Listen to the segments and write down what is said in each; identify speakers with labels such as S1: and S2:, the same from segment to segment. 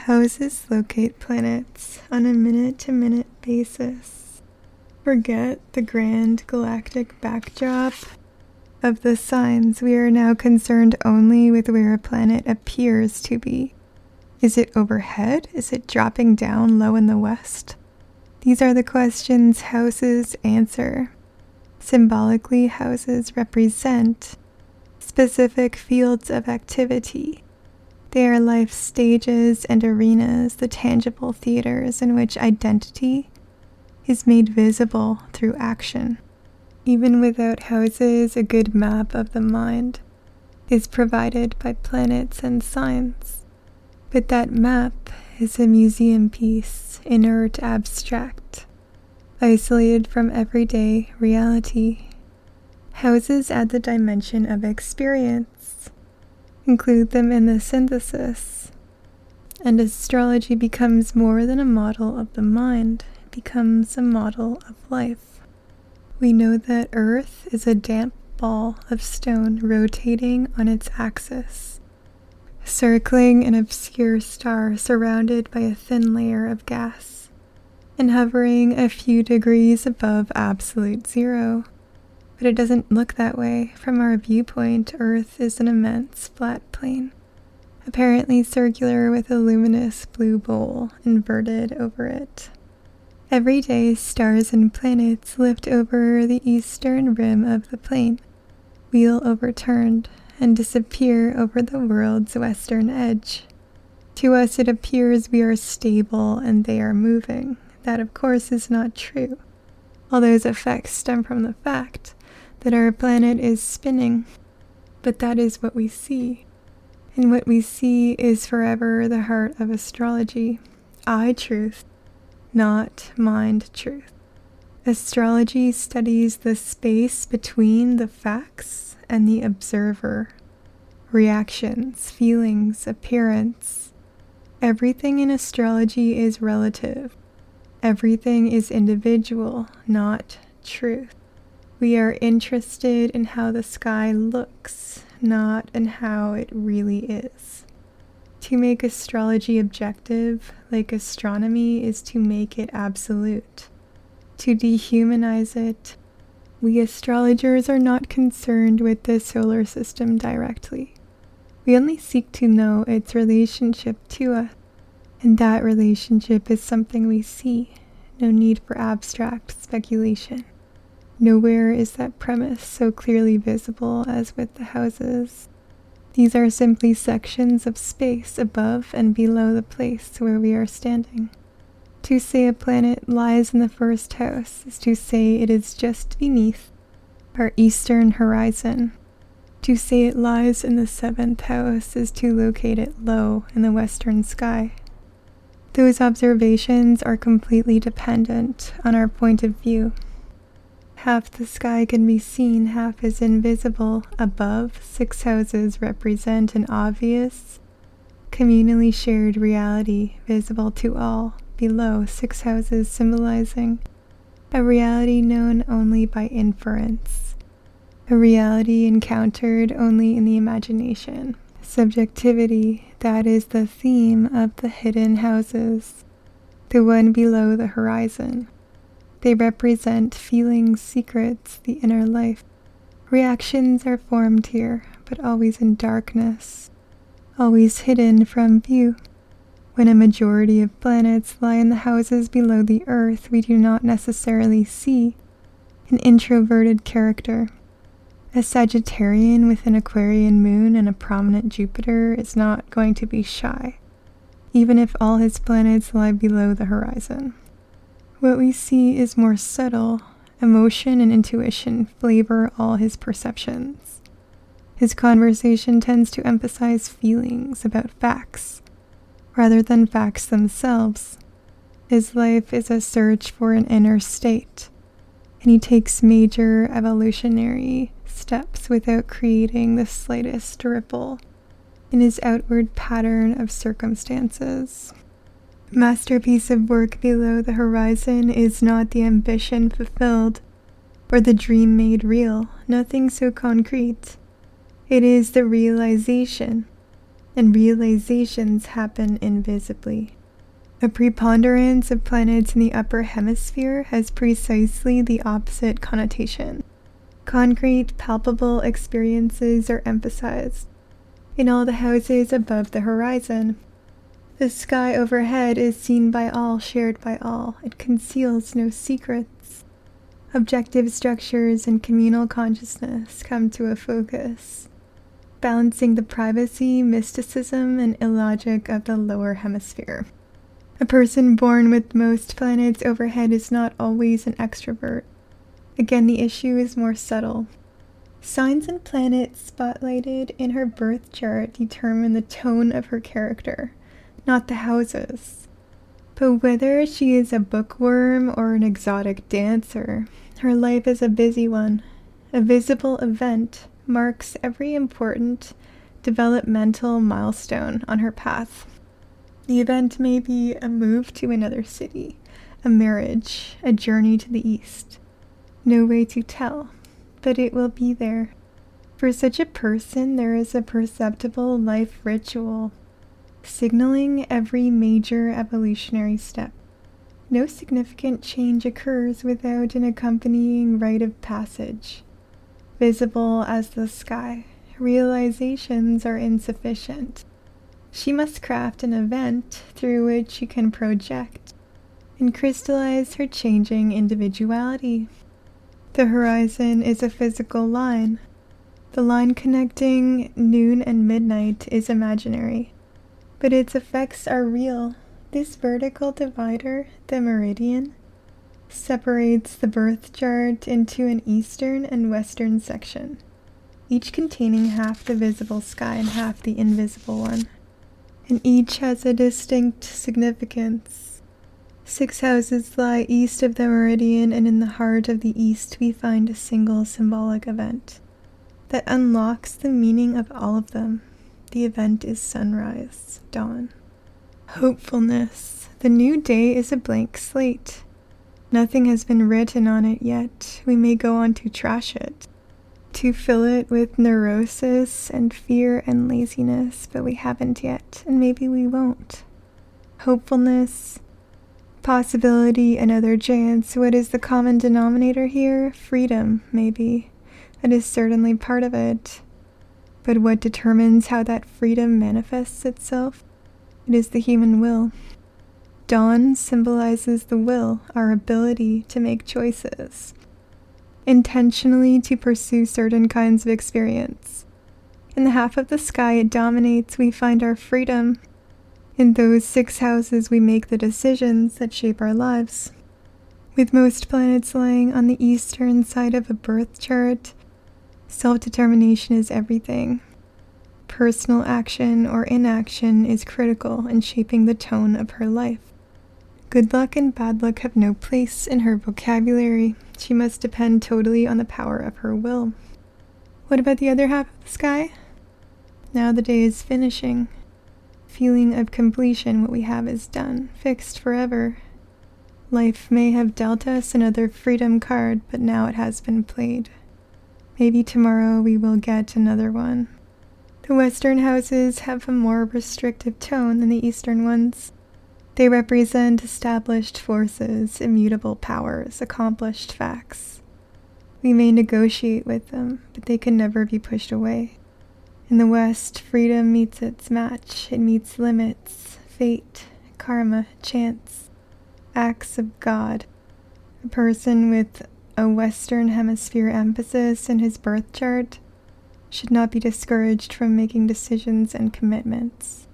S1: Houses locate planets on a minute-to-minute basis. Forget the grand galactic backdrop of the signs. We are now concerned only with where a planet appears to be. Is it overhead? Is it dropping down low in the west? These are the questions houses answer. Symbolically, houses represent specific fields of activity. They are life stages and arenas, the tangible theaters in which identity is made visible through action. Even without houses, a good map of the mind is provided by planets and signs. But that map is a museum piece, inert, abstract, isolated from everyday reality. Houses add the dimension of experience. Include them in the synthesis, and astrology becomes more than a model of the mind, it becomes a model of life. We know that Earth is a damp ball of stone rotating on its axis, circling an obscure star surrounded by a thin layer of gas, and hovering a few degrees above absolute zero. But it doesn't look that way. From our viewpoint, Earth is an immense flat plane, apparently circular with a luminous blue bowl inverted over it. Every day, stars and planets lift over the eastern rim of the plane, wheel overturned, and disappear over the world's western edge. To us, it appears we are stable and they are moving. That, of course, is not true. All those effects stem from the fact that our planet is spinning, but that is what we see. And what we see is forever the heart of astrology. I truth, not mind truth. Astrology studies the space between the facts and the observer. Reactions, feelings, appearance. Everything in astrology is relative. Everything is individual, not truth. We are interested in how the sky looks, not in how it really is. To make astrology objective, like astronomy, is to make it absolute. To dehumanize it, we astrologers are not concerned with the solar system directly. We only seek to know its relationship to us, and that relationship is something we see. No need for abstract speculation. Nowhere is that premise so clearly visible as with the houses. These are simply sections of space above and below the place where we are standing. To say a planet lies in the first house is to say it is just beneath our eastern horizon. To say it lies in the 7th house is to locate it low in the western sky. Those observations are completely dependent on our point of view. Half the sky can be seen, half is invisible. Above, 6 houses represent an obvious, communally shared reality, visible to all. Below, 6 houses symbolizing a reality known only by inference, a reality encountered only in the imagination. Subjectivity, that is the theme of the hidden houses, the one below the horizon. They represent feelings, secrets, the inner life. Reactions are formed here, but always in darkness, always hidden from view. When a majority of planets lie in the houses below the Earth, we do not necessarily see an introverted character. A Sagittarian with an Aquarian moon and a prominent Jupiter is not going to be shy, even if all his planets lie below the horizon. What we see is more subtle. Emotion and intuition flavor all his perceptions. His conversation tends to emphasize feelings about facts, rather than facts themselves. His life is a search for an inner state, and he takes major evolutionary steps without creating the slightest ripple in his outward pattern of circumstances. Masterpiece of work below the horizon is not the ambition fulfilled or the dream made real, nothing so concrete. It is the realization and realizations happen invisibly. A preponderance of planets in the upper hemisphere has precisely the opposite connotation. Concrete, palpable experiences are emphasized. In all the houses above the horizon, the sky overhead is seen by all, shared by all. It conceals no secrets. Objective structures and communal consciousness come to a focus, balancing the privacy, mysticism, and illogic of the lower hemisphere. A person born with most planets overhead is not always an extrovert. Again, the issue is more subtle. Signs and planets spotlighted in her birth chart determine the tone of her character, not the houses. But whether she is a bookworm or an exotic dancer, her life is a busy one. A visible event marks every important developmental milestone on her path. The event may be a move to another city, a marriage, a journey to the east. No way to tell, but it will be there. For such a person, there is a perceptible life ritual, signaling every major evolutionary step. No significant change occurs without an accompanying rite of passage. Visible as the sky, realizations are insufficient. She must craft an event through which she can project and crystallize her changing individuality. The horizon is a physical line. The line connecting noon and midnight is imaginary, but its effects are real. This vertical divider, the meridian, separates the birth chart into an eastern and western section, each containing half the visible sky and half the invisible one. And each has a distinct significance. 6 houses lie east of the meridian, and in the heart of the east we find a single symbolic event that unlocks the meaning of all of them. The event is sunrise, dawn. Hopefulness. The new day is a blank slate. Nothing has been written on it yet. We may go on to trash it, to fill it with neurosis and fear and laziness, but we haven't yet, and maybe we won't. Hopefulness, possibility, another chance. What is the common denominator here? Freedom, maybe. That is certainly part of it. But what determines how that freedom manifests itself? It is the human will. Dawn symbolizes the will, our ability to make choices, intentionally to pursue certain kinds of experience. In the half of the sky it dominates, we find our freedom. In those 6 houses we make the decisions that shape our lives. With most planets lying on the eastern side of a birth chart, self-determination is everything. Personal action or inaction is critical in shaping the tone of her life. Good luck and bad luck have no place in her vocabulary. She must depend totally on the power of her will. What about the other half of the sky? Now the day is finishing. Feeling of completion, what we have is done, fixed forever. Life may have dealt us another freedom card, but now it has been played. Maybe tomorrow we will get another one. The western houses have a more restrictive tone than the eastern ones. They represent established forces, immutable powers, accomplished facts. We may negotiate with them, but they can never be pushed away. In the West, freedom meets its match. It meets limits, fate, karma, chance, acts of God. A person with a Western Hemisphere emphasis in his birth chart should not be discouraged from making decisions and commitments.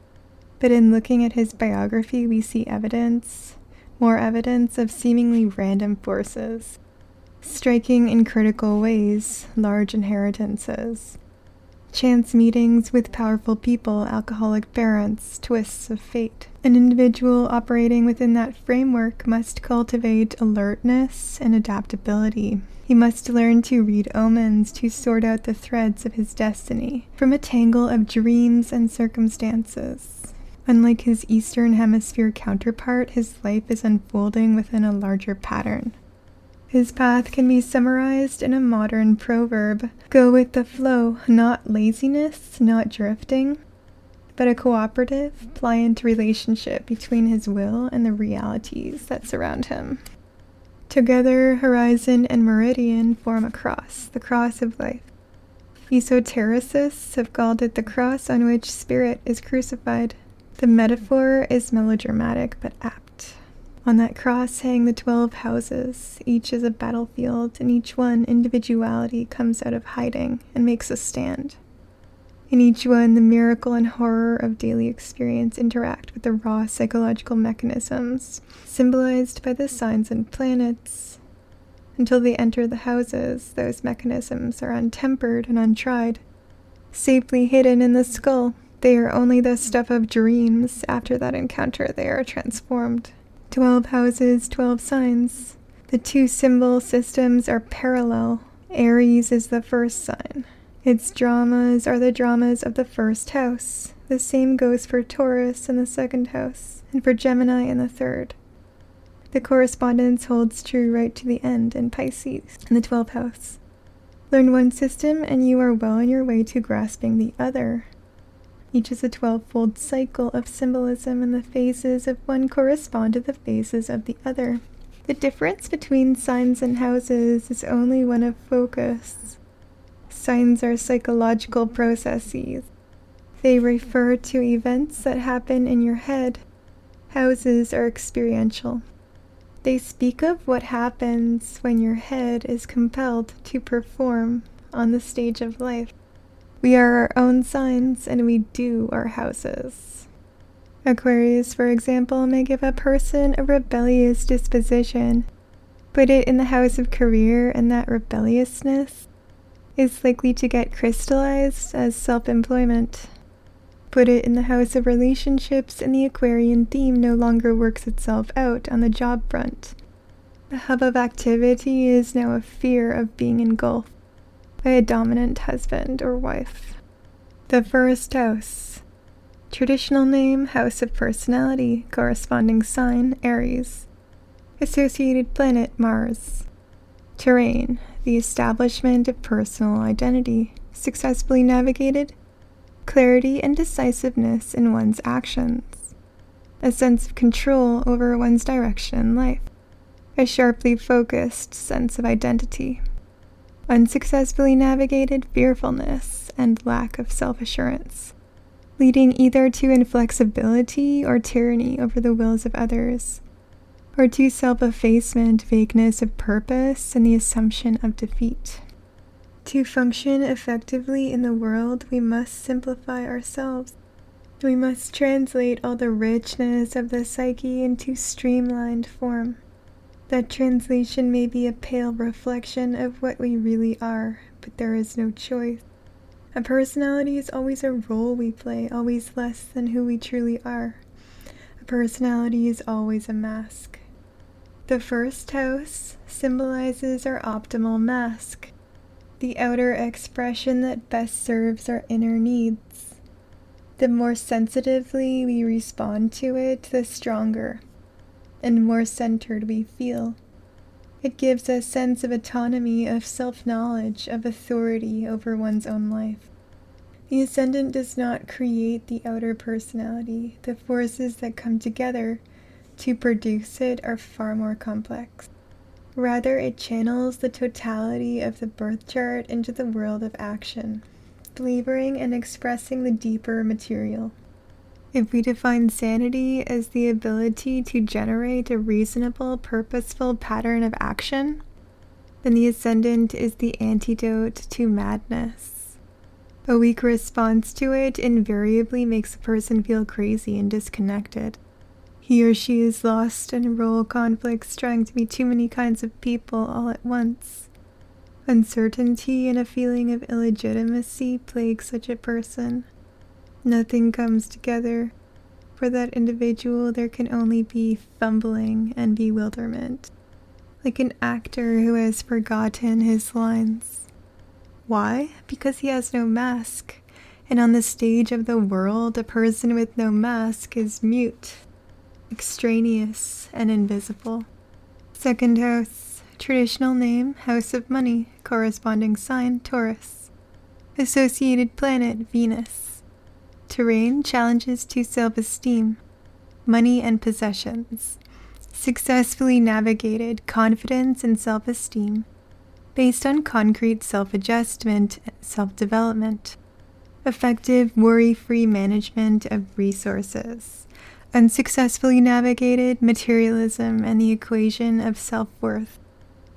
S1: But in looking at his biography, we see more evidence of seemingly random forces, striking in critical ways, large inheritances, chance meetings with powerful people, alcoholic parents, twists of fate. An individual operating within that framework must cultivate alertness and adaptability. He must learn to read omens, to sort out the threads of his destiny from a tangle of dreams and circumstances. Unlike his Eastern Hemisphere counterpart, his life is unfolding within a larger pattern. His path can be summarized in a modern proverb: go with the flow, not laziness, not drifting, but a cooperative, pliant relationship between his will and the realities that surround him. Together, horizon and meridian form a cross, the cross of life. Esotericists have called it the cross on which spirit is crucified. The metaphor is melodramatic but apt. On that cross hang the 12 houses, each is a battlefield, and each one individuality comes out of hiding and makes a stand. In each one, the miracle and horror of daily experience interact with the raw psychological mechanisms, symbolized by the signs and planets. Until they enter the houses, those mechanisms are untempered and untried. Safely hidden in the skull, they are only the stuff of dreams. After that encounter, they are transformed. 12 houses, 12 signs. The two symbol systems are parallel. Aries is the first sign. Its dramas are the dramas of the first house. The same goes for Taurus in the second house, and for Gemini in the third. The correspondence holds true right to the end in Pisces in the 12th house. Learn one system and you are well on your way to grasping the other. Each is a 12-fold cycle of symbolism, and the phases of one correspond to the phases of the other. The difference between signs and houses is only one of focus. Signs are psychological processes. They refer to events that happen in your head. Houses are experiential. They speak of what happens when your head is compelled to perform on the stage of life. We are our own signs, and we do our houses. Aquarius, for example, may give a person a rebellious disposition. Put it in the house of career, and that rebelliousness is likely to get crystallized as self-employment. Put it in the house of relationships, and the Aquarian theme no longer works itself out on the job front. The hub of activity is now a fear of being engulfed by a dominant husband or wife. The first house. Traditional name, house of personality, corresponding sign, Aries. Associated planet, Mars. Terrain, the establishment of personal identity, successfully navigated. Clarity and decisiveness in one's actions. A sense of control over one's direction in life. A sharply focused sense of identity. Unsuccessfully navigated, fearfulness and lack of self-assurance, leading either to inflexibility or tyranny over the wills of others, or to self-effacement, vagueness of purpose, and the assumption of defeat. To function effectively in the world, we must simplify ourselves. We must translate all the richness of the psyche into streamlined form. That translation may be a pale reflection of what we really are, but there is no choice. A personality is always a role we play, always less than who we truly are. A personality is always a mask. The first house symbolizes our optimal mask, the outer expression that best serves our inner needs. The more sensitively we respond to it, the stronger and more centered we feel. It gives a sense of autonomy, of self-knowledge, of authority over one's own life. The ascendant does not create the outer personality. The forces that come together to produce it are far more complex. Rather, it channels the totality of the birth chart into the world of action, delivering and expressing the deeper material. If we define sanity as the ability to generate a reasonable, purposeful pattern of action, then the ascendant is the antidote to madness. A weak response to it invariably makes a person feel crazy and disconnected. He or she is lost in role conflicts, trying to be too many kinds of people all at once. Uncertainty and a feeling of illegitimacy plague such a person. Nothing comes together. For that individual, there can only be fumbling and bewilderment, like an actor who has forgotten his lines. Why? Because he has no mask, and on the stage of the world, a person with no mask is mute, extraneous, and invisible. Second house, traditional name, house of money, corresponding sign, Taurus. Associated planet, Venus. Terrain challenges to self-esteem, money and possessions. Successfully navigated confidence and self-esteem based on concrete self-adjustment and self-development. Effective worry-free management of resources. Unsuccessfully navigated materialism and the equation of self-worth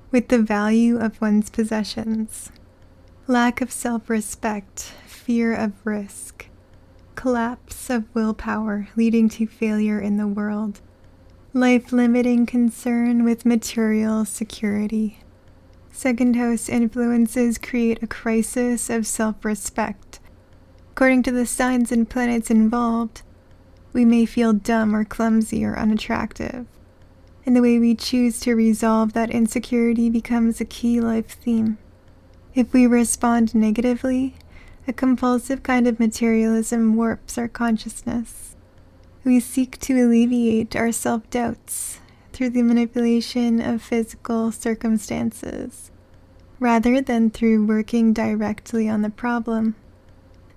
S1: with the value of one's possessions. Lack of self-respect, fear of risk. Collapse of willpower leading to failure in the world. Life-limiting concern with material security. Second house influences create a crisis of self-respect. According to the signs and planets involved, we may feel dumb or clumsy or unattractive. And the way we choose to resolve that insecurity becomes a key life theme. If we respond negatively, a compulsive kind of materialism warps our consciousness. We seek to alleviate our self-doubts through the manipulation of physical circumstances, rather than through working directly on the problem.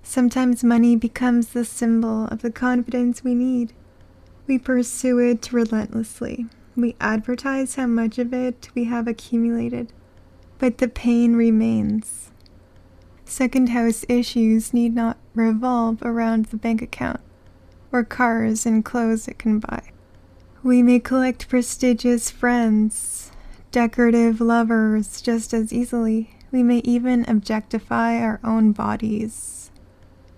S1: Sometimes money becomes the symbol of the confidence we need. We pursue it relentlessly. We advertise how much of it we have accumulated, but the pain remains. Second house issues need not revolve around the bank account, or cars and clothes it can buy. We may collect prestigious friends, decorative lovers just as easily. We may even objectify our own bodies.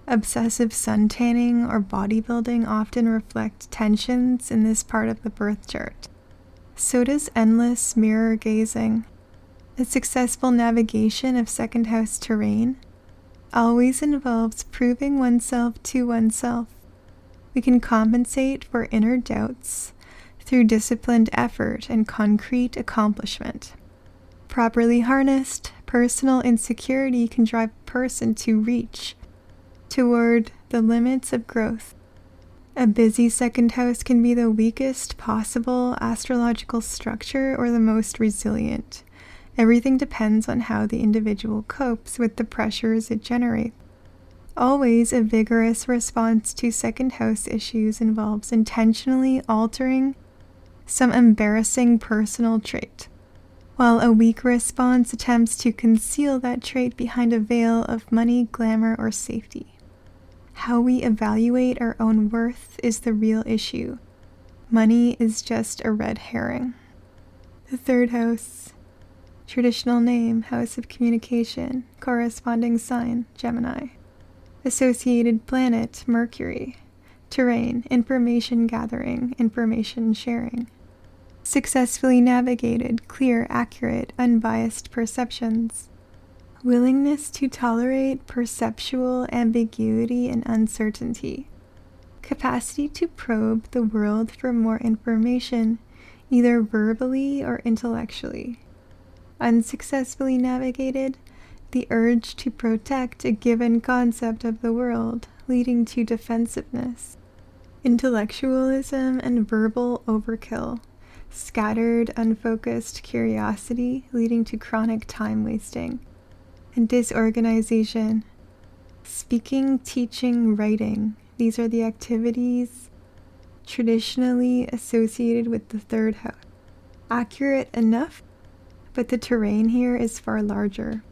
S1: Obsessive suntanning or bodybuilding often reflect tensions in this part of the birth chart. So does endless mirror gazing. A successful navigation of second house terrain always involves proving oneself to oneself. We can compensate for inner doubts through disciplined effort and concrete accomplishment. Properly harnessed, personal insecurity can drive a person to reach toward the limits of growth. A busy second house can be the weakest possible astrological structure or the most resilient. Everything depends on how the individual copes with the pressures it generates. Always a vigorous response to second house issues involves intentionally altering some embarrassing personal trait, while a weak response attempts to conceal that trait behind a veil of money, glamour, or safety. How we evaluate our own worth is the real issue. Money is just a red herring. The third house. Traditional name, house of communication, corresponding sign, Gemini. Associated planet, Mercury. Terrain, information gathering, information sharing. Successfully navigated, clear, accurate, unbiased perceptions. Willingness to tolerate perceptual ambiguity and uncertainty. Capacity to probe the world for more information, either verbally or intellectually. Unsuccessfully navigated, the urge to protect a given concept of the world, leading to defensiveness. Intellectualism and verbal overkill. Scattered, unfocused curiosity, leading to chronic time wasting. And disorganization. Speaking, teaching, writing. These are the activities traditionally associated with the third house. Accurate enough, but the terrain here is far larger.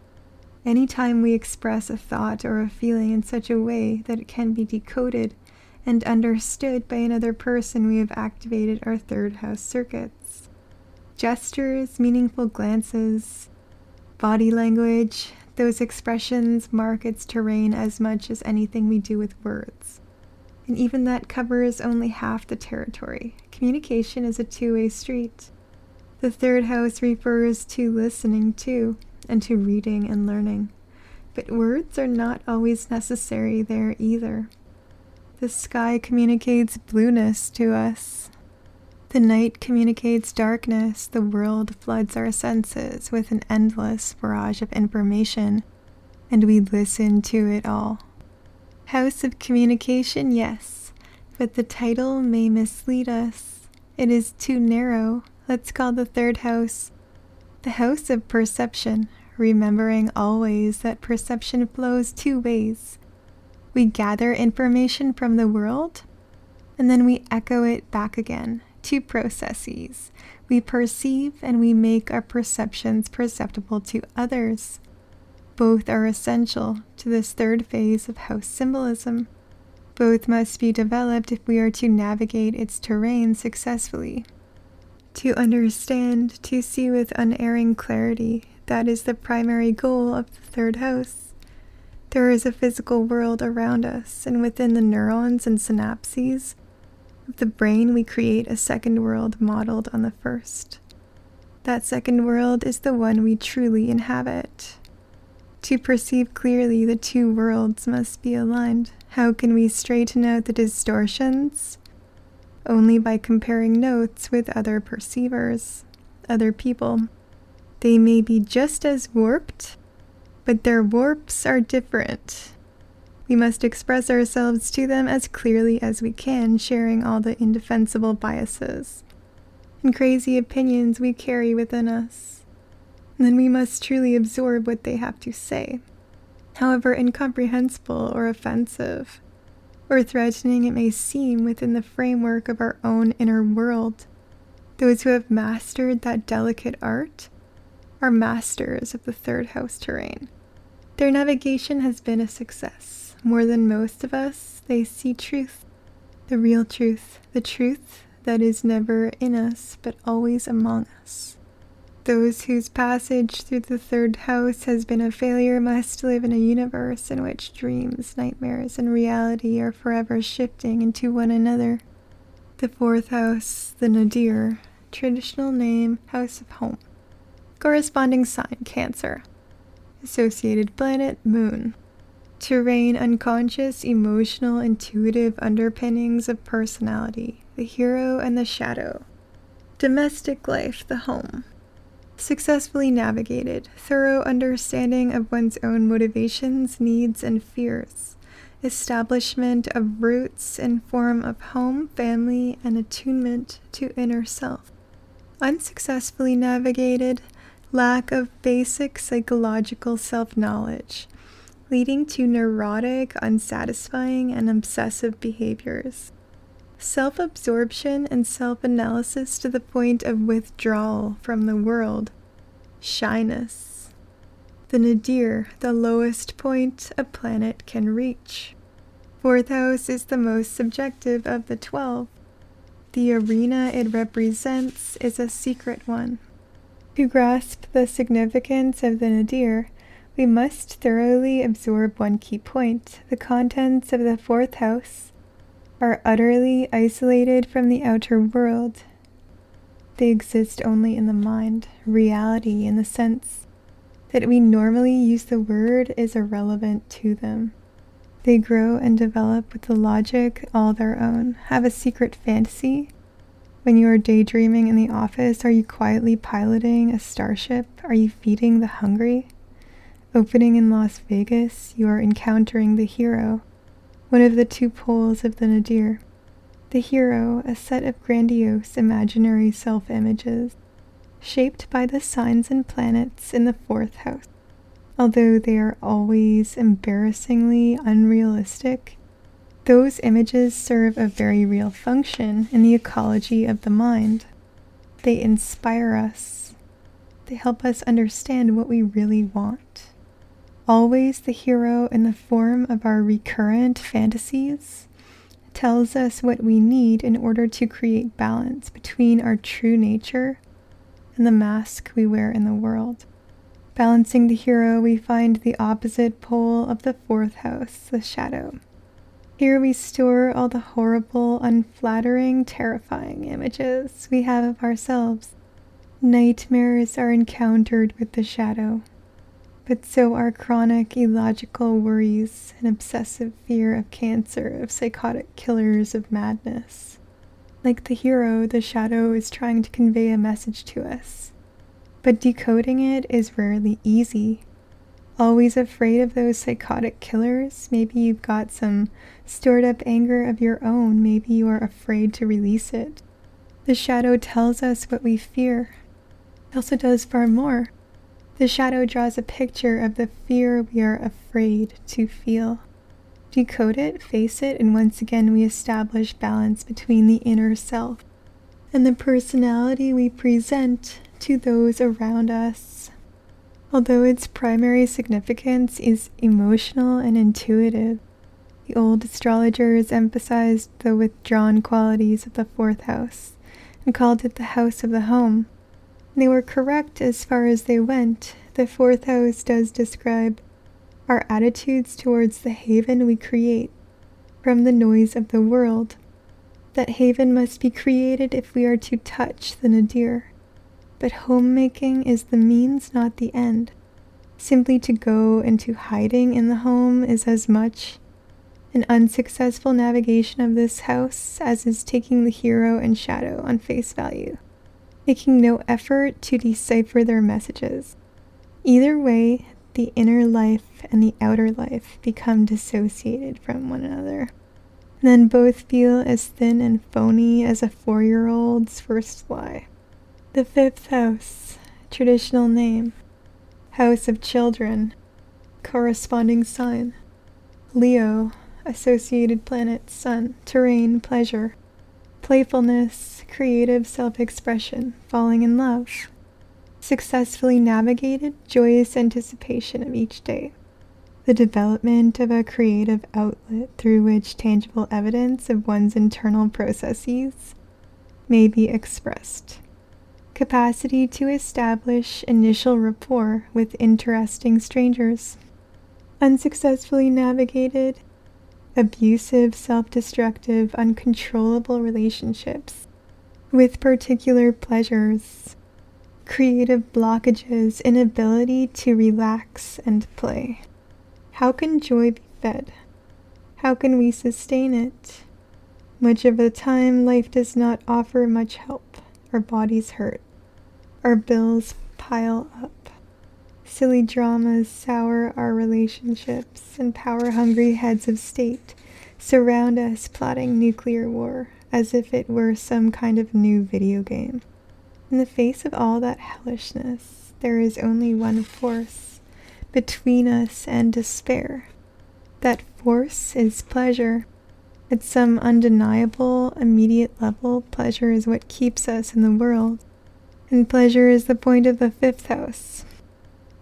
S1: Anytime we express a thought or a feeling in such a way that it can be decoded and understood by another person, we have activated our third house circuits. Gestures, meaningful glances, body language, those expressions mark its terrain as much as anything we do with words. And even that covers only half the territory. Communication is a two-way street. The third house refers to listening to, and to reading and learning. But words are not always necessary there either. The sky communicates blueness to us. The night communicates darkness. The world floods our senses with an endless barrage of information, and we listen to it all. House of communication, yes, but the title may mislead us. It is too narrow. Let's call the third house the house of perception, remembering always that perception flows two ways. We gather information from the world, and then we echo it back again. Two processes. We perceive and we make our perceptions perceptible to others. Both are essential to this third phase of house symbolism. Both must be developed if we are to navigate its terrain successfully. To understand, to see with unerring clarity, that is the primary goal of the third house. There is a physical world around us, and within the neurons and synapses of the brain we create a second world modeled on the first. That second world is the one we truly inhabit. To perceive clearly, the two worlds must be aligned. How can we straighten out the distortions? Only by comparing notes with other perceivers, other people. They may be just as warped, but their warps are different. We must express ourselves to them as clearly as we can, sharing all the indefensible biases and crazy opinions we carry within us. And then we must truly absorb what they have to say, however incomprehensible or offensive or threatening it may seem within the framework of our own inner world. Those who have mastered that delicate art are masters of the third house terrain. Their navigation has been a success. More than most of us, they see truth, the real truth, the truth that is never in us but always among us. Those whose passage through the third house has been a failure must live in a universe in which dreams, nightmares, and reality are forever shifting into one another. The fourth house, the nadir, traditional name, house of home. Corresponding sign, Cancer. Associated planet, Moon. Terrain, unconscious, emotional, intuitive underpinnings of personality, the hero and the shadow. Domestic life, the home. Successfully navigated, thorough understanding of one's own motivations, needs, and fears. Establishment of roots in form of home, family, and attunement to inner self. Unsuccessfully navigated, lack of basic psychological self-knowledge, leading to neurotic, unsatisfying, and obsessive behaviors. Self-absorption and self-analysis to the point of withdrawal from the world. Shyness. The nadir, the lowest point a planet can reach. Fourth house is the most subjective of the 12. The arena it represents is a secret one. To grasp the significance of the nadir, we must thoroughly absorb one key point. The contents of the fourth house are utterly isolated from the outer world. They exist only in the mind. Reality, in the sense that we normally use the word, is irrelevant to them. They grow and develop with a logic all their own. Have a secret fantasy. When you are daydreaming in the office, are you quietly piloting a starship? Are you feeding the hungry? Opening in Las Vegas, you are encountering the hero, one of the two poles of the nadir. The hero, a set of grandiose imaginary self-images, shaped by the signs and planets in the fourth house. Although they are always embarrassingly unrealistic, those images serve a very real function in the ecology of the mind. They inspire us. They help us understand what we really want. Always the hero in the form of our recurrent fantasies tells us what we need in order to create balance between our true nature and the mask we wear in the world. Balancing the hero, we find the opposite pole of the fourth house, the shadow. Here we store all the horrible, unflattering, terrifying images we have of ourselves. Nightmares are encountered with the shadow, but so are chronic illogical worries and obsessive fear of cancer, of psychotic killers, of madness. Like the hero, the shadow is trying to convey a message to us, but decoding it is rarely easy. Always afraid of those psychotic killers? Maybe you've got some stored up anger of your own. Maybe you are afraid to release it. The shadow tells us what we fear. It also does far more. The shadow draws a picture of the fear we are afraid to feel. decode it, face it, and once again we establish balance between the inner self and the personality we present to those around us. Although its primary significance is emotional and intuitive, the old astrologers emphasized the withdrawn qualities of the fourth house and called it the house of the home. They were correct as far as they went. The fourth house does describe our attitudes towards the haven we create from the noise of the world. That haven must be created if we are to touch the nadir. But homemaking is the means, not the end. Simply to go into hiding in the home is as much an unsuccessful navigation of this house as is taking the hero and shadow on face value, making no effort to decipher their messages. Either way, the inner life and the outer life become dissociated from one another. Then both feel as thin and phony as a 4-year-old's first lie. The fifth house, traditional name, house of children, corresponding sign, Leo, associated planet, sun, terrain, pleasure, playfulness, creative self-expression, falling in love, successfully navigated, joyous anticipation of each day, the development of a creative outlet through which tangible evidence of one's internal processes may be expressed, capacity to establish initial rapport with interesting strangers, unsuccessfully navigated, abusive, self-destructive, uncontrollable relationships with particular pleasures, creative blockages, inability to relax and play. How can joy be fed? How can we sustain it? Much of the time, life does not offer much help. Our bodies hurt. Our bills pile up. Silly dramas sour our relationships, and power-hungry heads of state surround us plotting nuclear war as if it were some kind of new video game. In the face of all that hellishness, there is only one force between us and despair. That force is pleasure. At some undeniable, immediate level, pleasure is what keeps us in the world, and pleasure is the point of the fifth house.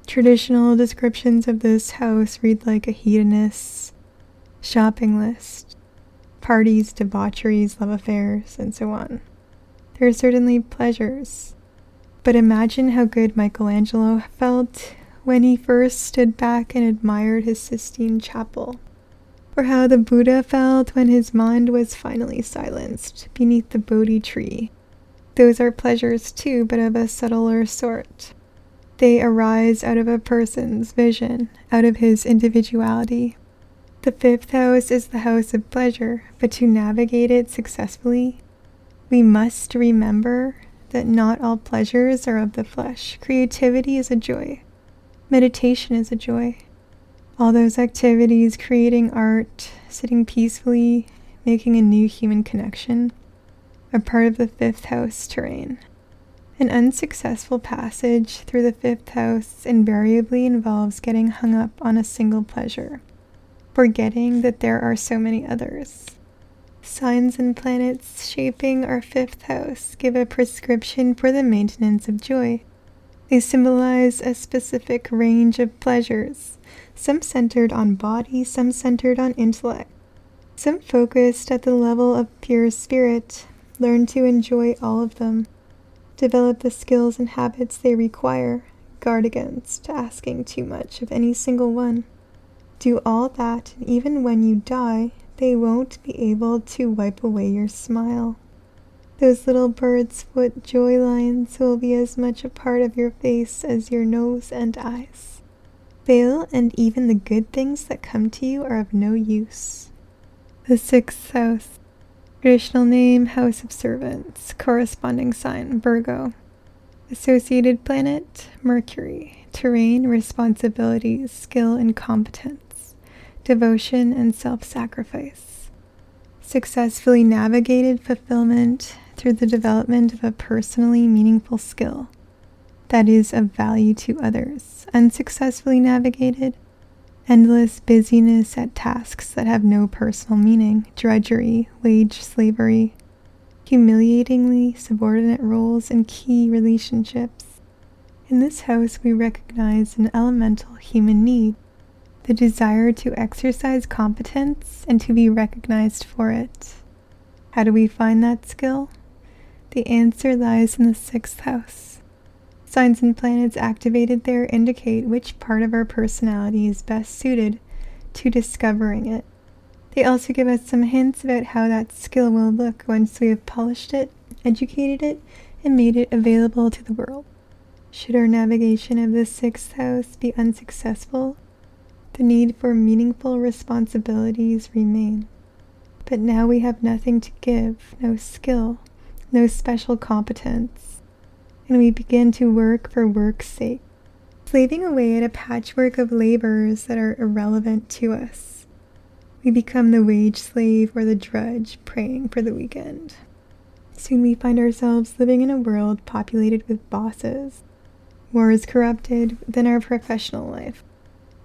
S1: Traditional descriptions of this house read like a hedonist's shopping list, parties, debaucheries, love affairs, and so on. There are certainly pleasures, but imagine how good Michelangelo felt when he first stood back and admired his Sistine Chapel, or how the Buddha felt when his mind was finally silenced beneath the Bodhi tree. Those are pleasures too, but of a subtler sort. They arise out of a person's vision, out of his individuality. The fifth house is the house of pleasure, but to navigate it successfully, we must remember that not all pleasures are of the flesh. Creativity is a joy. Meditation is a joy. All those activities, creating art, sitting peacefully, making a new human connection, are part of the fifth house terrain. An unsuccessful passage through the fifth house invariably involves getting hung up on a single pleasure, forgetting that there are so many others. Signs and planets shaping our fifth house give a prescription for the maintenance of joy. They symbolize a specific range of pleasures, some centered on body, some centered on intellect, some focused at the level of pure spirit. Learn to enjoy all of them. Develop the skills and habits they require. Guard against asking too much of any single one. Do all that, and even when you die, they won't be able to wipe away your smile. Those little bird's foot joy lines will be as much a part of your face as your nose and eyes. Fail, and even the good things that come to you are of no use. The sixth house. Traditional name, house of servants. Corresponding sign, Virgo. Associated planet, Mercury. Terrain, responsibilities, skill and competence. Devotion and self-sacrifice. Successfully navigated fulfillment through the development of a personally meaningful skill that is of value to others. Unsuccessfully navigated, endless busyness at tasks that have no personal meaning, drudgery, wage slavery, humiliatingly subordinate roles, and key relationships. In this house, we recognize an elemental human need, the desire to exercise competence and to be recognized for it. How do we find that skill? The answer lies in the 6th house. Signs and planets activated there indicate which part of our personality is best suited to discovering it. They also give us some hints about how that skill will look once we have polished it, educated it, and made it available to the world. Should our navigation of the 6th house be unsuccessful, the need for meaningful responsibilities remain. But now we have nothing to give, no skill, no special competence, and we begin to work for work's sake, slaving away at a patchwork of labors that are irrelevant to us. We become the wage slave or the drudge praying for the weekend. Soon we find ourselves living in a world populated with bosses. More is corrupted than our professional life.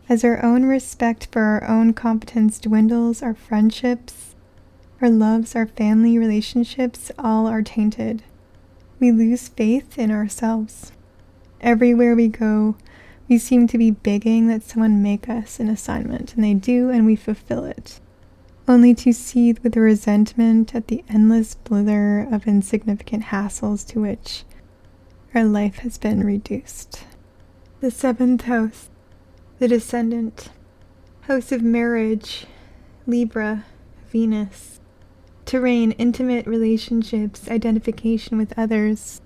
S1: As our own respect for our own competence dwindles, our friendships, our loves, our family relationships, all are tainted. We lose faith in ourselves. Everywhere we go, we seem to be begging that someone make us an assignment, and they do, and we fulfill it, only to seethe with resentment at the endless blither of insignificant hassles to which our life has been reduced. The 7th house, the descendant, house of marriage, Libra, Venus, terrain, intimate relationships, identification with others,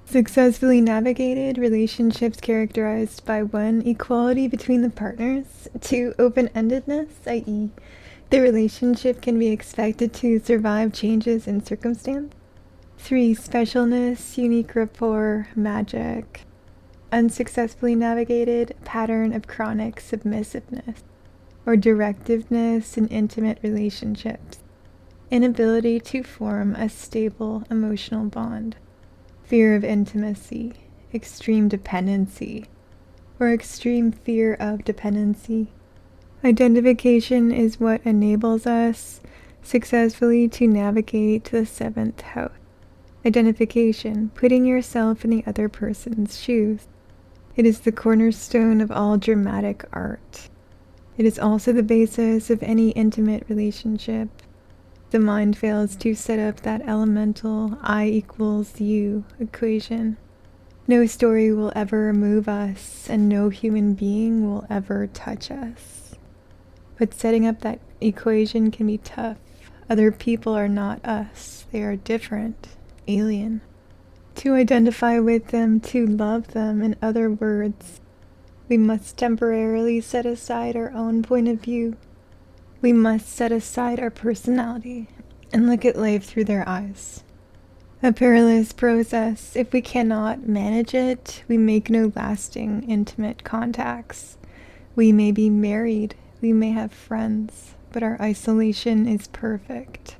S1: successfully navigated relationships characterized by 1, equality between the partners, 2, open-endedness, i.e., the relationship can be expected to survive changes in circumstance, 3, specialness, unique rapport, magic, unsuccessfully navigated pattern of chronic submissiveness or directiveness in intimate relationships, inability to form a stable emotional bond, fear of intimacy, extreme dependency, or extreme fear of dependency. Identification is what enables us successfully to navigate the 7th house. Identification, putting yourself in the other person's shoes. It is the cornerstone of all dramatic art. It is also the basis of any intimate relationship. The mind fails to set up that elemental I equals you equation. No story will ever move us, and no human being will ever touch us. But setting up that equation can be tough. Other people are not us. They are different, alien. To identify with them, to love them, in other words, we must temporarily set aside our own point of view. We must set aside our personality and look at life through their eyes. A perilous process. If we cannot manage it, we make no lasting, intimate contacts. We may be married, we may have friends, but our isolation is perfect.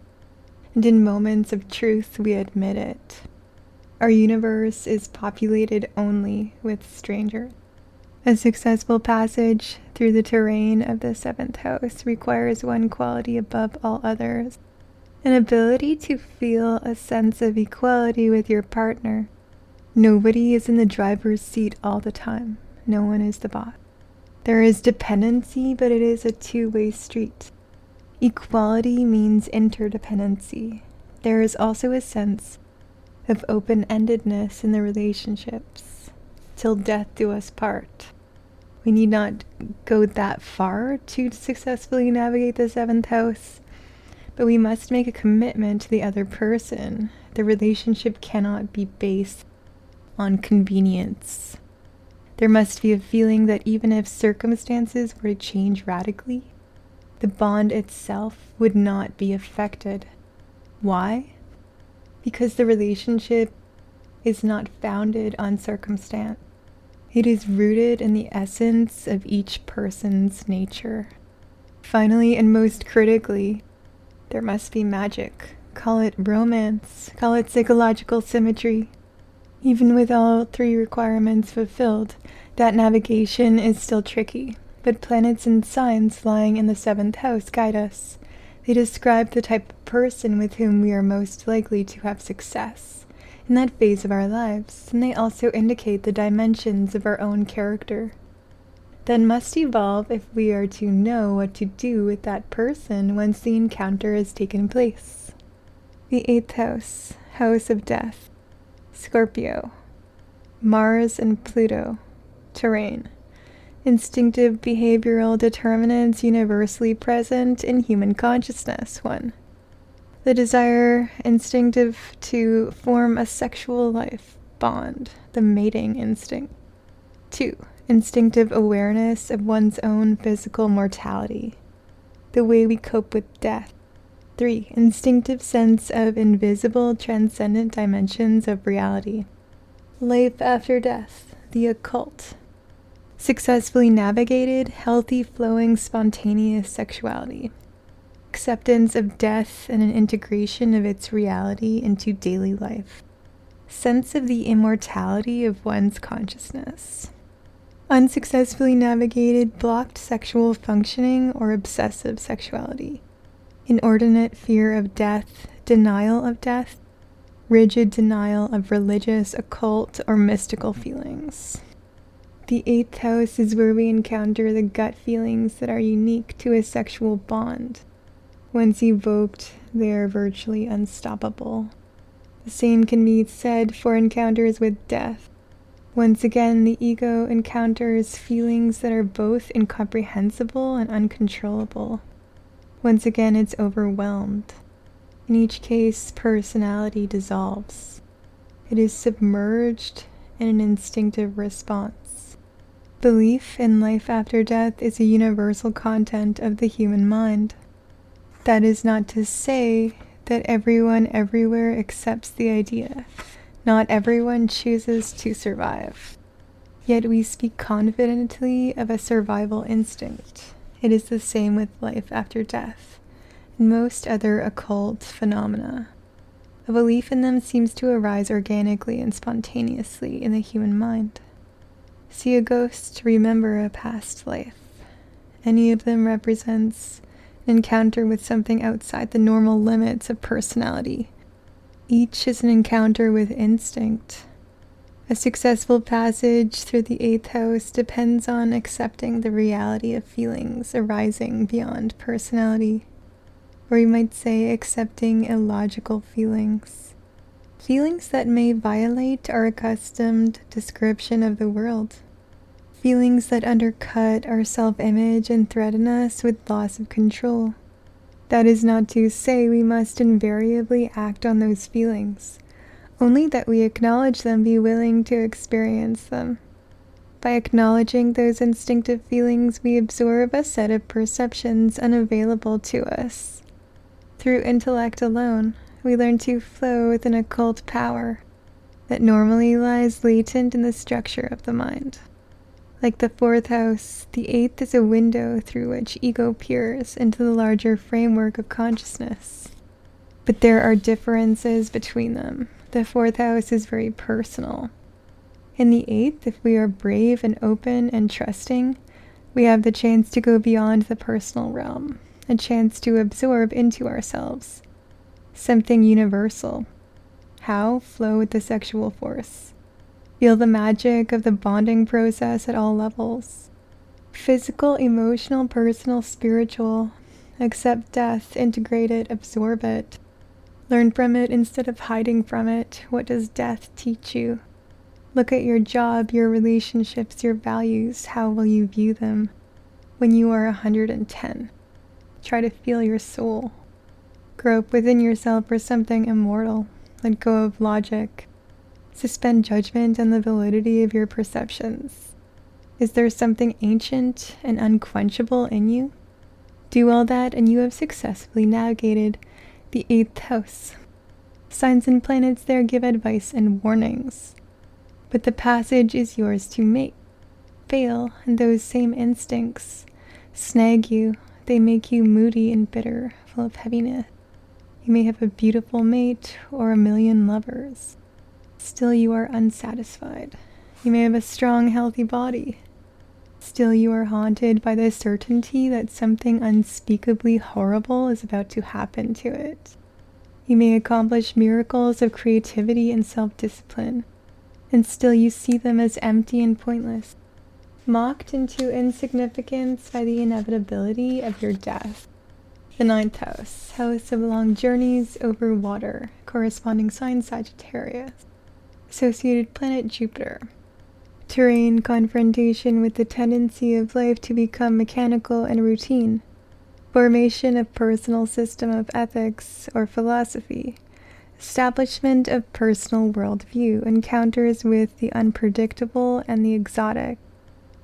S1: And in moments of truth, we admit it. Our universe is populated only with strangers. A successful passage through the terrain of the 7th house requires one quality above all others: an ability to feel a sense of equality with your partner. Nobody is in the driver's seat all the time. No one is the boss. There is dependency, but it is a two-way street. Equality means interdependency. There is also a sense of open-endedness in the relationships. Till death do us part. We need not go that far to successfully navigate the 7th house, but we must make a commitment to the other person. The relationship cannot be based on convenience. There must be a feeling that even if circumstances were to change radically, the bond itself would not be affected. Why? Because the relationship is not founded on circumstance. It is rooted in the essence of each person's nature. Finally, and most critically, there must be magic. Call it romance, call it psychological symmetry. Even with all three requirements fulfilled, that navigation is still tricky. But planets and signs lying in the 7th house guide us. They describe the type of person with whom we are most likely to have success in that phase of our lives, and they also indicate the dimensions of our own character that must evolve if we are to know what to do with that person once the encounter has taken place. The 8th house, house of death, Scorpio, Mars and Pluto, terrain, instinctive behavioral determinants universally present in human consciousness. 1. The desire, instinctive to form a sexual life bond, the mating instinct. 2. Instinctive awareness of one's own physical mortality, the way we cope with death. 3. Instinctive sense of invisible, transcendent dimensions of reality. Life after death, the occult. Successfully navigated, healthy, flowing, spontaneous sexuality. Acceptance of death and an integration of its reality into daily life. Sense of the immortality of one's consciousness. Unsuccessfully navigated, blocked sexual functioning or obsessive sexuality. Inordinate fear of death, denial of death, rigid denial of religious, occult, or mystical feelings. The 8th house is where we encounter the gut feelings that are unique to a sexual bond. Once evoked, they are virtually unstoppable. The same can be said for encounters with death. Once again, the ego encounters feelings that are both incomprehensible and uncontrollable. Once again, it's overwhelmed. In each case, personality dissolves. It is submerged in an instinctive response. Belief in life after death is a universal content of the human mind. That is not to say that everyone everywhere accepts the idea. Not everyone chooses to survive. Yet we speak confidently of a survival instinct. It is the same with life after death and most other occult phenomena. A belief in them seems to arise organically and spontaneously in the human mind. See a ghost, remember a past life. Any of them represents an encounter with something outside the normal limits of personality. Each is an encounter with instinct. A successful passage through the 8th house depends on accepting the reality of feelings arising beyond personality. Or you might say accepting illogical feelings. Feelings that may violate our accustomed description of the world. Feelings that undercut our self-image and threaten us with loss of control. That is not to say we must invariably act on those feelings, only that we acknowledge them, be willing to experience them. By acknowledging those instinctive feelings, we absorb a set of perceptions unavailable to us. Through intellect alone, we learn to flow with an occult power that normally lies latent in the structure of the mind. Like the 4th house, the 8th is a window through which ego peers into the larger framework of consciousness. But there are differences between them. The 4th house is very personal. In the 8th, if we are brave and open and trusting, we have the chance to go beyond the personal realm, a chance to absorb into ourselves something universal. How? Flow with the sexual force. Feel the magic of the bonding process at all levels. Physical, emotional, personal, spiritual. Accept death, integrate it, absorb it. Learn from it instead of hiding from it. What does death teach you? Look at your job, your relationships, your values. How will you view them when you are 110? Try to feel your soul. Grow up within yourself for something immortal. Let go of logic. Suspend judgment on the validity of your perceptions. Is there something ancient and unquenchable in you? Do all that and you have successfully navigated the 8th house. Signs and planets there give advice and warnings. But the passage is yours to make. Fail, and those same instincts snag you. They make you moody and bitter, full of heaviness. You may have a beautiful mate or a million lovers. Still you are unsatisfied. You may have a strong, healthy body. Still, you are haunted by the certainty that something unspeakably horrible is about to happen to it. You may accomplish miracles of creativity and self-discipline, and still you see them as empty and pointless, mocked into insignificance by the inevitability of your death. The ninth house, house of long journeys over water, corresponding sign Sagittarius. Associated planet Jupiter. Terrain confrontation with the tendency of life to become mechanical and routine. Formation of personal system of ethics or philosophy. Establishment of personal worldview. Encounters with the unpredictable and the exotic.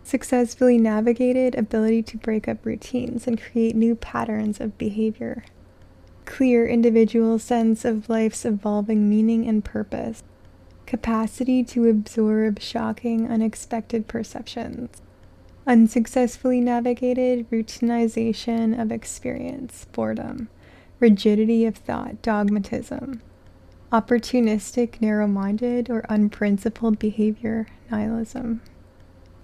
S1: Successfully navigated ability to break up routines and create new patterns of behavior. Clear individual sense of life's evolving meaning and purpose. Capacity to absorb shocking, unexpected perceptions. Unsuccessfully navigated routinization of experience, boredom, rigidity of thought, dogmatism. Opportunistic, narrow-minded, or unprincipled behavior, nihilism.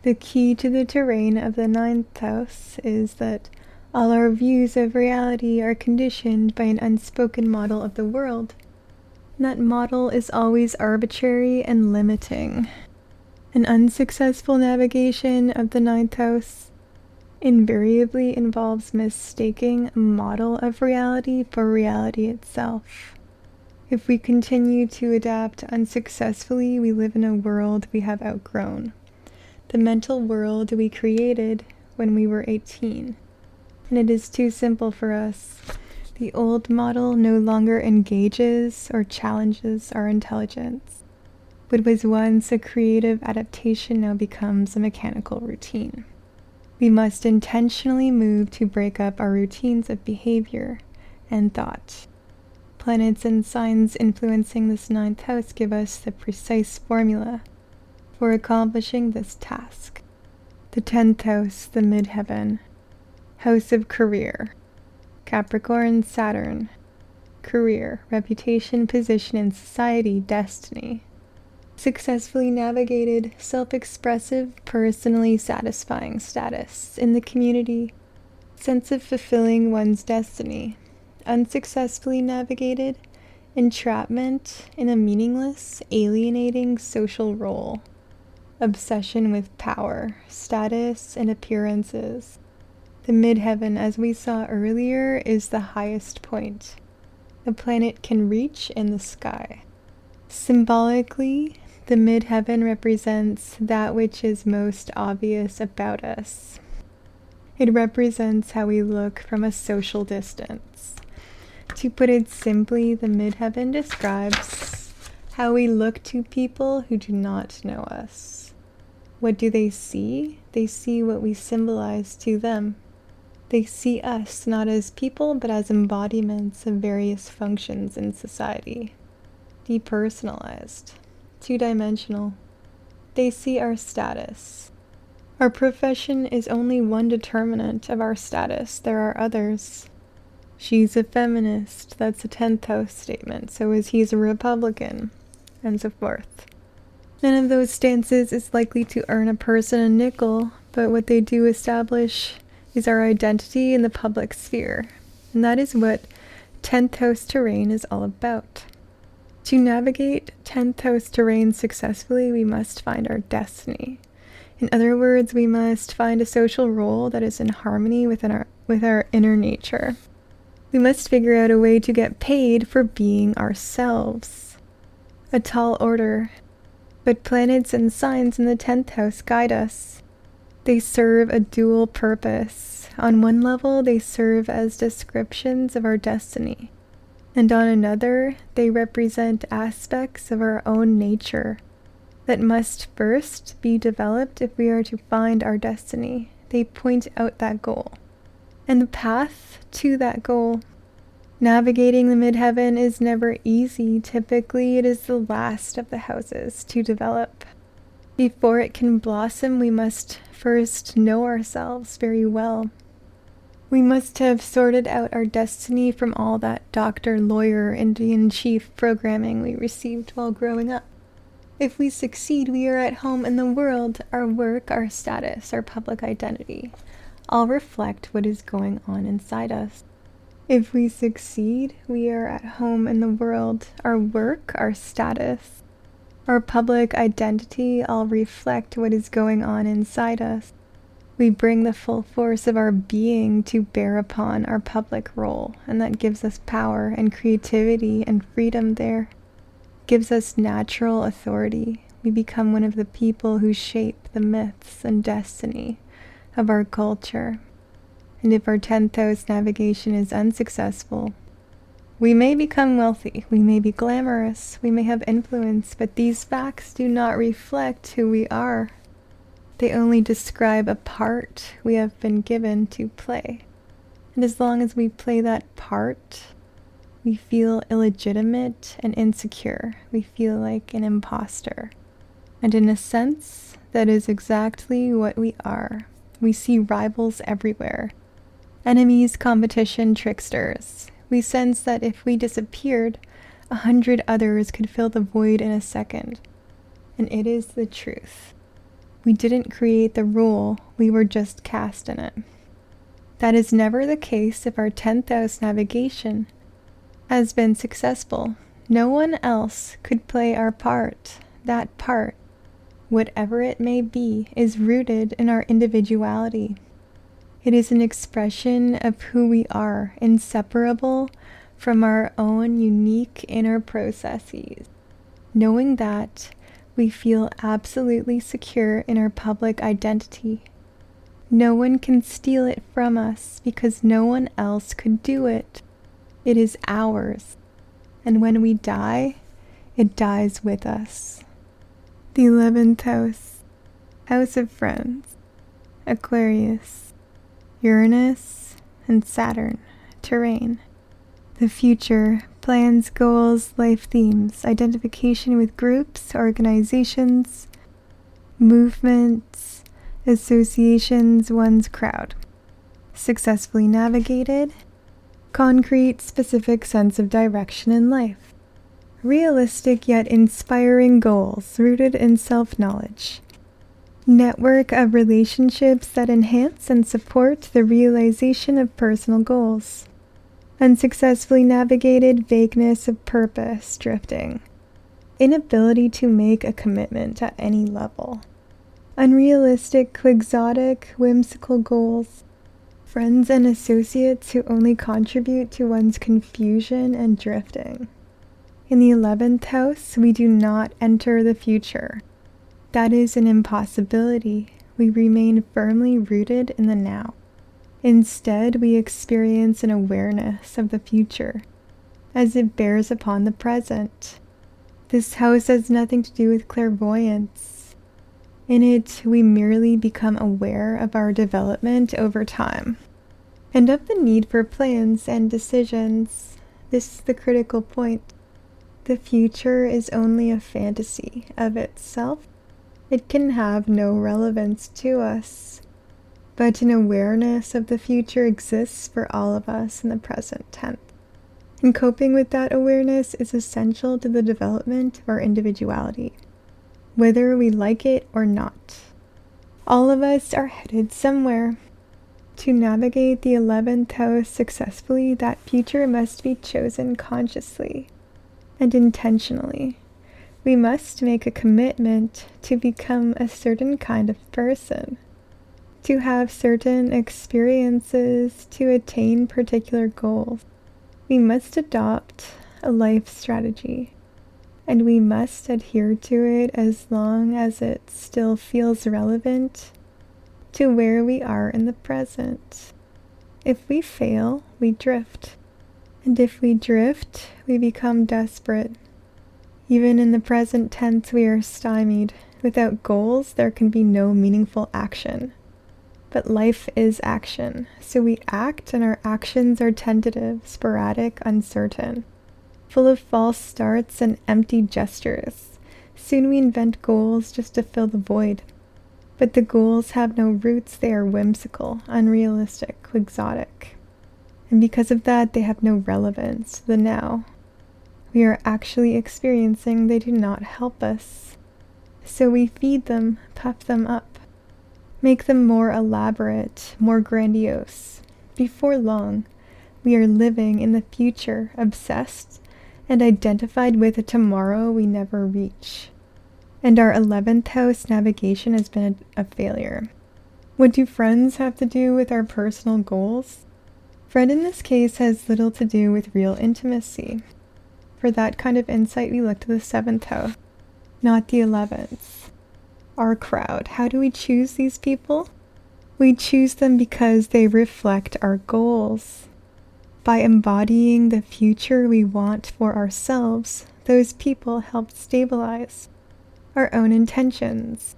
S1: The key to the terrain of the ninth house is that all our views of reality are conditioned by an unspoken model of the world. That model is always arbitrary and limiting. An unsuccessful navigation of the ninth house invariably involves mistaking a model of reality for reality itself. If we continue to adapt unsuccessfully, we live in a world we have outgrown. The mental world we created when we were 18. And it is too simple for us. The old model no longer engages or challenges our intelligence. What was once a creative adaptation now becomes a mechanical routine. We must intentionally move to break up our routines of behavior and thought. Planets and signs influencing this ninth house give us the precise formula for accomplishing this task. The 10th house, the midheaven, house of career. Capricorn, Saturn. Career, reputation, position in society, destiny. Successfully navigated, self-expressive, personally satisfying status in the community. Sense of fulfilling one's destiny. Unsuccessfully navigated, entrapment in a meaningless, alienating social role. Obsession with power, status, and appearances. The midheaven, as we saw earlier, is the highest point a planet can reach in the sky. Symbolically, the midheaven represents that which is most obvious about us. It represents how we look from a social distance. To put it simply, the midheaven describes how we look to people who do not know us. What do they see? They see what we symbolize to them. They see us not as people, but as embodiments of various functions in society. Depersonalized, two-dimensional. They see our status. Our profession is only one determinant of our status. There are others. She's a feminist. That's a 10th house statement. So is he's a Republican, and so forth. None of those stances is likely to earn a person a nickel, but what they do establish is our identity in the public sphere, and that is what 10th house terrain is all about. To navigate 10th house terrain successfully, we must find our destiny. In other words, we must find a social role that is in harmony with our inner nature. We must figure out a way to get paid for being ourselves. A tall order, but planets and signs in the 10th house guide us. They serve a dual purpose. On one level, they serve as descriptions of our destiny, and on another, they represent aspects of our own nature that must first be developed if we are to find our destiny. They point out that goal, and the path to that goal. Navigating the midheaven is never easy. Typically, it is the last of the houses to develop. Before it can blossom, we must first know ourselves very well. We must have sorted out our destiny from all that doctor, lawyer, Indian chief programming we received while growing up. If we succeed, we are at home in the world. Our work, our status, our public identity all reflect what is going on inside us. If we succeed, we are at home in the world. Our work, our status, our public identity all reflect what is going on inside us. We bring the full force of our being to bear upon our public role, and that gives us power and creativity and freedom there. Gives us natural authority. We become one of the people who shape the myths and destiny of our culture. And if our 10th house navigation is unsuccessful, we may become wealthy, we may be glamorous, we may have influence, but these facts do not reflect who we are. They only describe a part we have been given to play. And as long as we play that part, we feel illegitimate and insecure. We feel like an imposter. And in a sense, that is exactly what we are. We see rivals everywhere. Enemies, competition, tricksters. We sense that if we disappeared, 100 others could fill the void in a second. And it is the truth. We didn't create the role, we were just cast in it. That is never the case if our 10th house navigation has been successful. No one else could play our part. That part, whatever it may be, is rooted in our individuality. It is an expression of who we are, inseparable from our own unique inner processes. Knowing that, we feel absolutely secure in our public identity. No one can steal it from us because no one else could do it. It is ours. And when we die, it dies with us. The 11th house, house of friends, Aquarius, Uranus, and Saturn, terrain. The future, plans, goals, life themes, identification with groups, organizations, movements, associations, one's crowd. Successfully navigated, concrete, specific sense of direction in life. Realistic yet inspiring goals rooted in self-knowledge. Network of relationships that enhance and support the realization of personal goals. Unsuccessfully navigated, vagueness of purpose, drifting. Inability to make a commitment at any level. Unrealistic, quixotic, whimsical goals. Friends and associates who only contribute to one's confusion and drifting. In the 11th house, we do not enter the future. That is an impossibility. We remain firmly rooted in the now. Instead, we experience an awareness of the future, as it bears upon the present. This house has nothing to do with clairvoyance. In it, we merely become aware of our development over time, and of the need for plans and decisions. This is the critical point. The future is only a fantasy of itself. It can have no relevance to us. But an awareness of the future exists for all of us in the present tense. And coping with that awareness is essential to the development of our individuality, whether we like it or not. All of us are headed somewhere. To navigate the 11th house successfully, that future must be chosen consciously and intentionally. We must make a commitment to become a certain kind of person, to have certain experiences, to attain particular goals. We must adopt a life strategy, and we must adhere to it as long as it still feels relevant to where we are in the present. If we fail, we drift. And if we drift, we become desperate. Even in the present tense, we are stymied. Without goals, there can be no meaningful action. But life is action, so we act, and our actions are tentative, sporadic, uncertain, full of false starts and empty gestures. Soon we invent goals just to fill the void. But the goals have no roots, they are whimsical, unrealistic, quixotic. And because of that, they have no relevance to the now we are actually experiencing. They do not help us. So we feed them, puff them up, make them more elaborate, more grandiose. Before long, we are living in the future, obsessed and identified with a tomorrow we never reach. And our 11th house navigation has been a failure. What do friends have to do with our personal goals? Friend in this case has little to do with real intimacy. For that kind of insight, we look to the 7th house, not the 11th. Our crowd. How do we choose these people? We choose them because they reflect our goals. By embodying the future we want for ourselves, those people help stabilize our own intentions.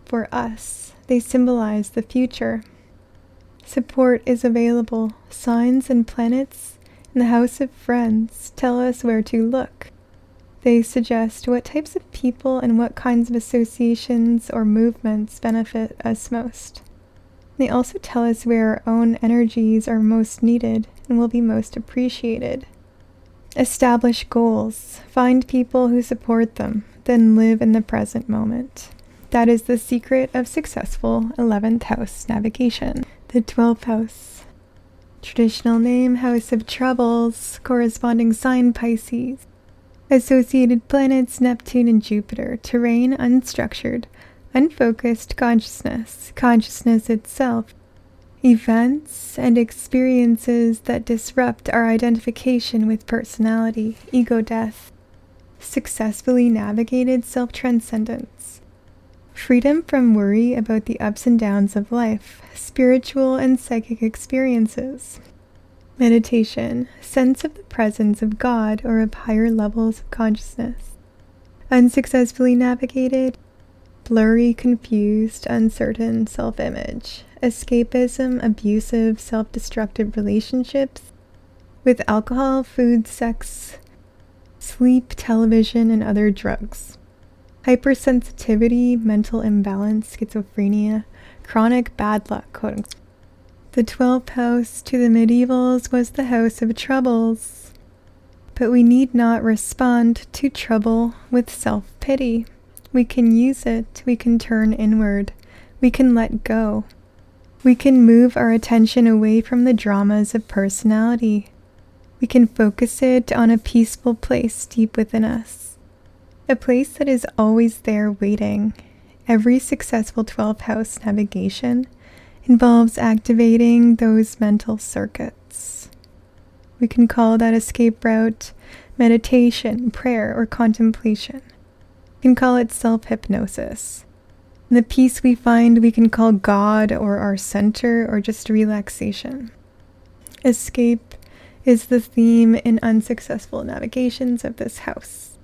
S1: For us, they symbolize the future. Support is available. Signs and planets in the house of friends tell us where to look. They suggest what types of people and what kinds of associations or movements benefit us most. They also tell us where our own energies are most needed and will be most appreciated. Establish goals. Find people who support them, then live in the present moment. That is the secret of successful 11th house navigation. The 12th house. Traditional name, House of Troubles, corresponding sign Pisces. Associated planets Neptune and Jupiter. Terrain unstructured, unfocused consciousness, consciousness itself. Events and experiences that disrupt our identification with personality, ego death. Successfully navigated self-transcendence. Freedom from worry about the ups and downs of life, spiritual and psychic experiences. Meditation, sense of the presence of God or of higher levels of consciousness. Unsuccessfully navigated, blurry, confused, uncertain self-image. Escapism, abusive, self-destructive relationships with alcohol, food, sex, sleep, television, and other drugs. Hypersensitivity, mental imbalance, schizophrenia, chronic bad luck, quote-unquote. The 12th house to the medievals was the house of troubles. But we need not respond to trouble with self-pity. We can use it, we can turn inward, we can let go. We can move our attention away from the dramas of personality. We can focus it on a peaceful place deep within us. A place that is always there waiting. Every successful 12th house navigation involves activating those mental circuits. We can call that escape route meditation, prayer, or contemplation. We can call it self-hypnosis. The peace we find we can call God or our center or just relaxation. Escape is the theme in unsuccessful navigations of this house.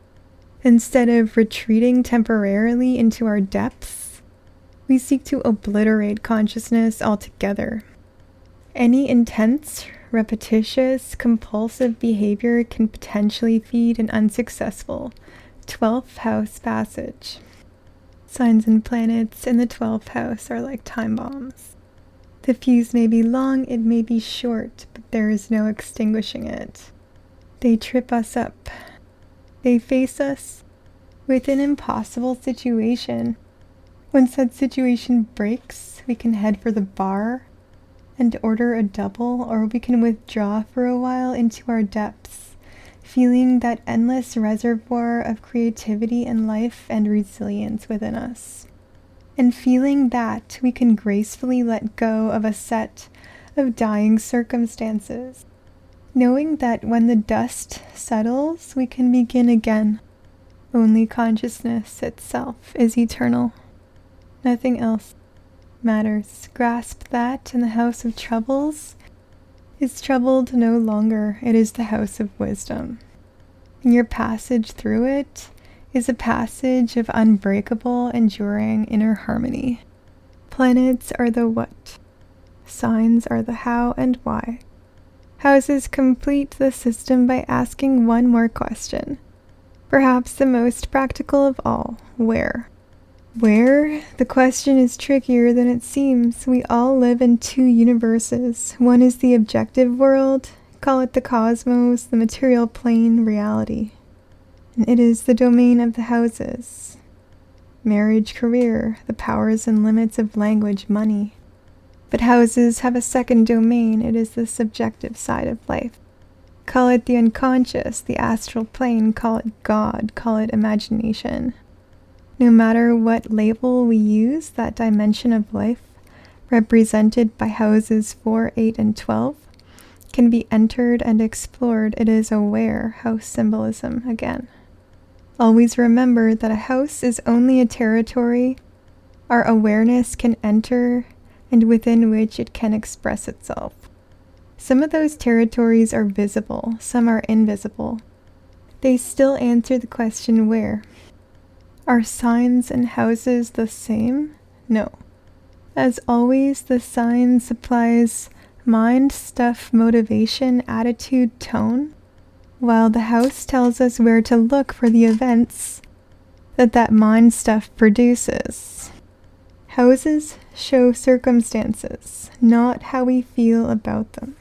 S1: Instead of retreating temporarily into our depths, we seek to obliterate consciousness altogether. Any intense, repetitious, compulsive behavior can potentially feed an unsuccessful 12th house passage. Signs and planets in the 12th house are like time bombs. The fuse may be long, it may be short, but there is no extinguishing it. They trip us up. They face us with an impossible situation. Once that situation breaks, we can head for the bar and order a double, or we can withdraw for a while into our depths, feeling that endless reservoir of creativity and life and resilience within us. And feeling that we can gracefully let go of a set of dying circumstances, knowing that when the dust settles, we can begin again. Only consciousness itself is eternal. Nothing else matters. Grasp that, and the house of troubles is troubled no longer. It is the house of wisdom. And your passage through it is a passage of unbreakable, enduring inner harmony. Planets are the what. Signs are the how and why. Houses complete the system by asking one more question. Perhaps the most practical of all, where? Where? The question is trickier than it seems. We all live in two universes. One is the objective world, call it the cosmos, the material plane, reality. And it is the domain of the houses. marriage, career, the powers and limits of language, money. But houses have a second domain. It is the subjective side of life. Call it the unconscious, the astral plane, call it God, call it imagination. No matter what label we use, that dimension of life, represented by houses 4, 8, and 12, can be entered and explored. It is aware house symbolism again. Always remember that a house is only a territory our awareness can enter and within which it can express itself. Some of those territories are visible, some are invisible. They still answer the question where. Are signs and houses the same? No. As always, the sign supplies mind, stuff, motivation, attitude, tone, while the house tells us where to look for the events that mind stuff produces. Houses show circumstances, not how we feel about them.